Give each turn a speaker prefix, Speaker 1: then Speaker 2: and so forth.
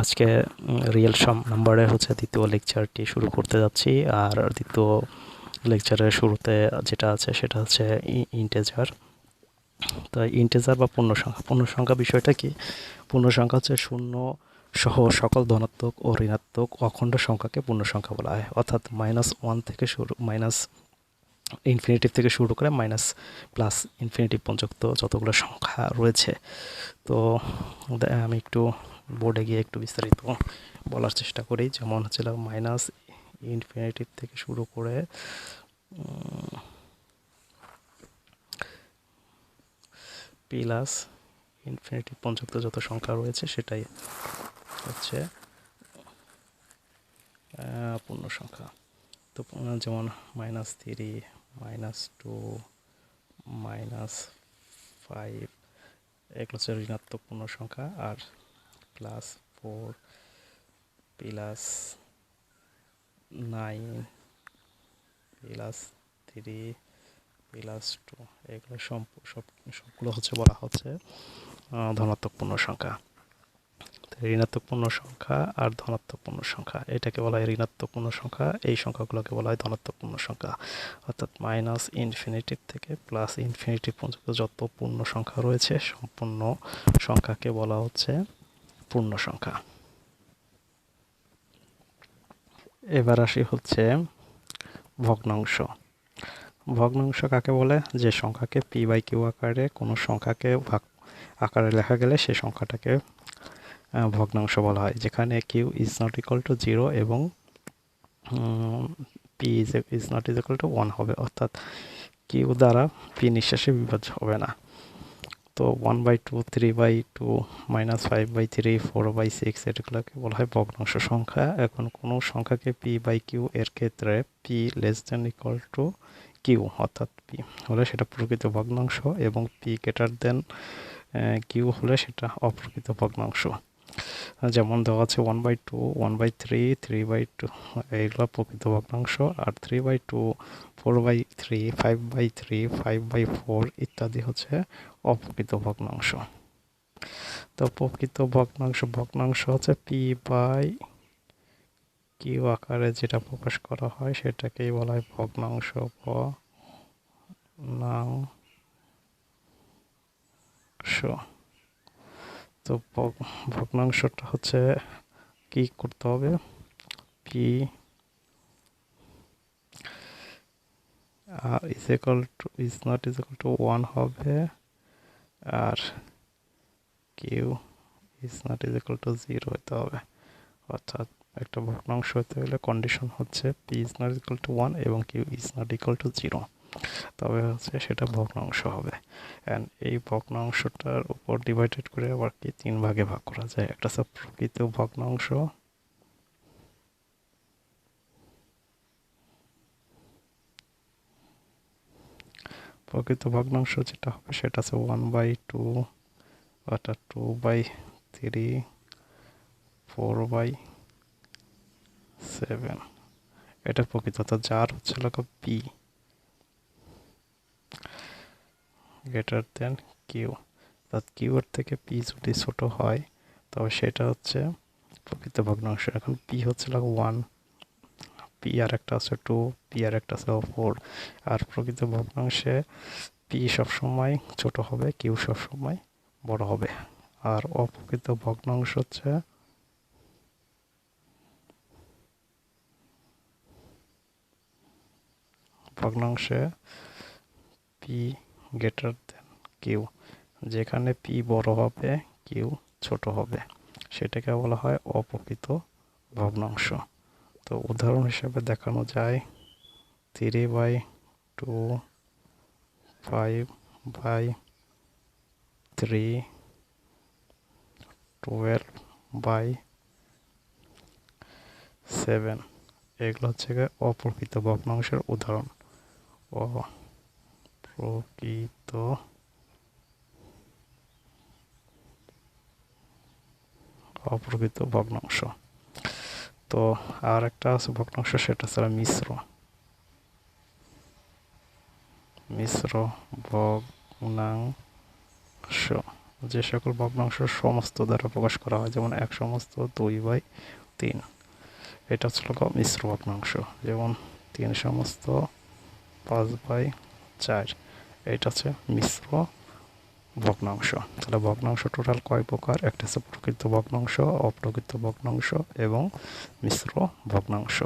Speaker 1: আজকে রিয়েল সাম নাম্বারের দ্বিতীয় লেকচারটি শুরু করতে যাচ্ছি। আর দ্বিতীয় লেকচারের শুরুতে যেটা আছে সেটা হচ্ছে ইন্টেজার। তো ইন্টেজার বা পূর্ণসংখ্যা বিষয়টা কি? পূর্ণসংখ্যা হচ্ছে শূন্য সহ সকল ধনাত্মক ও ঋণাত্মক অখণ্ড সংখ্যাকে পূর্ণসংখ্যা বলা হয়। অর্থাৎ -1 থেকে শুরু, মাইনাস ইনফিনিটিভ থেকে শুরু করে মাইনাস প্লাস ইনফিনিটিভ পর্যন্ত যতগুলো সংখ্যা রয়েছে। তো আমি একটু বোর্ডে গিয়ে একটু বিস্তারিত বলার চেষ্টা করি। যেমন হচ্ছিল মাইনাস ইনফিনিটিভ থেকে শুরু করে প্লাস ইনফিনিটিভ পর্যন্ত যত সংখ্যা রয়েছে সেটাই হচ্ছে পূর্ণ সংখ্যা। তো যেমন -3, -2, -5 এগুলো হচ্ছে ঋণাত্মক পূর্ণ সংখ্যা। আর +4, +9, +3, +2 এগুলো সবগুলো বলা হচ্ছে ধনাত্মক পূর্ণ সংখ্যা। ঋণাত্মক পূর্ণ সংখ্যা আর ধনাত্মক পূর্ণ সংখ্যা, এটাকে বলা হয় ঋণাত্মক পূর্ণ সংখ্যা, এই সংখ্যাগুলোকে বলা হয় ধনাত্মক পূর্ণ সংখ্যা। অর্থাৎ মাইনাস ইনফিনিটিভ থেকে প্লাস ইনফিনিটিভ পর্যন্ত যত পূর্ণ সংখ্যা রয়েছে সম্পূর্ণ সংখ্যাকে বলা হচ্ছে পূর্ণ সংখ্যা। এবার আসি ভগ্নাংশ। ভগ্নাংশ কাকে বলে? যে সংখ্যাকে p/q আকারে কোনো সংখ্যাকে ভাগ আকারে লেখা গেলে সেই সংখ্যাটাকে ভগ্নাংশ বলা হয়, যেখানে q is not equal to 0 এবং p is not equal to 1 হবে। অর্থাৎ q দ্বারা p নিঃশেষে বিভাজ্য হবে না। তো 1/2, 3/2, -5/3, 4/6 এগুলোকে বলা হয় ভগ্নাংশ সংখ্যা। এখন কোনো সংখ্যাকে p/q এর ক্ষেত্রে p less than equal to q অর্থাৎ p হলে সেটা প্রকৃত ভগ্নাংশ এবং p greater than q হলে সেটা অপ্রকৃত ভগ্নাংশ। যেমন দেওয়া আছে 1/2, 1/3, 3/2 এগুলো প্রকৃত ভগ্নাংশ। আর 3/2, 4/3, 5/3, 5/4 ইত্যাদি হচ্ছে অপ্রকৃত ভগ্নাংশ। তো প্রকৃত ভগ্নাংশ হচ্ছে p/q আকারে যেটা প্রকাশ করা হয় সেটাকেই বলা হয় ভগ্নাংশ। তো ভগ্নাংশটা কি করতে হবে? p is not equal to 1 হবে আর q is not equal to 0 হতে হবে। অর্থাৎ একটা ভগ্নাংশ হতে হলে কন্ডিশন হচ্ছে p is not equal to 1 এবং q is not equal to 0, তবে সেটা ভগ্নাংশ হবে। অ্যান্ড এই ভগ্নাংশটার উপর ডিভাইডেড করে আবার কি 3 ভাগে ভাগ করা যায়। একটা হচ্ছে প্রকৃত ভগ্নাংশ, যেটা হবে সেটা আছে 1/2, অর্থাৎ 2/3, 4/7 এটা প্রকৃত। যার p গ্রেটার দেন কিউ, অর্থাৎ কিউ এর থেকে p যদি ছোট হয় তবে সেটা হচ্ছে প্রকৃত ভগ্নাংশ। এখন p হচ্ছে 1, p আর একটা আছে 2, p আর একটা আছে 4। আর প্রকৃত ভগ্নাংশে p সবসময় ছোট হবে, q সবসময় বড় হবে। আর অপ্রকৃত ভগ্নাংশ হচ্ছে ভগ্নাংশে p গ্রেটার দেন কিউ, যেখানে p বড় হবে q ছোট হবে, সেটাকে বলা হয় অপ্রকৃত ভগ্নাংশ। তো উদাহরণ হিসেবে দেখানো যায় 3/2, 5/3, 12/7 এগুলো হচ্ছে অপ্রকৃত ভগ্নাংশের উদাহরণ। অপ্রকৃত ভগ্নাংশ। তো আর একটা আছে ভগ্নাংশ, সেটা হচ্ছে মিশ্র ভগ্নাংশ। যে সকল ভগ্নাংশ সমস্ত দ্বারা প্রকাশ করা হয়, যেমন 1 সমস্ত, 2/3, এটা হচ্ছে মিশ্র ভগ্নাংশ, যেমন 3 সমস্ত, 5/4, এটা হচ্ছে মিশ্র ভগ্নাংশ। তাহলে ভগ্নাংশ টোটাল কয় প্রকার? একটা হচ্ছে প্রকৃত ভগ্নাংশ, অপ্রকৃত ভগ্নাংশ এবং মিশ্র ভগ্নাংশ।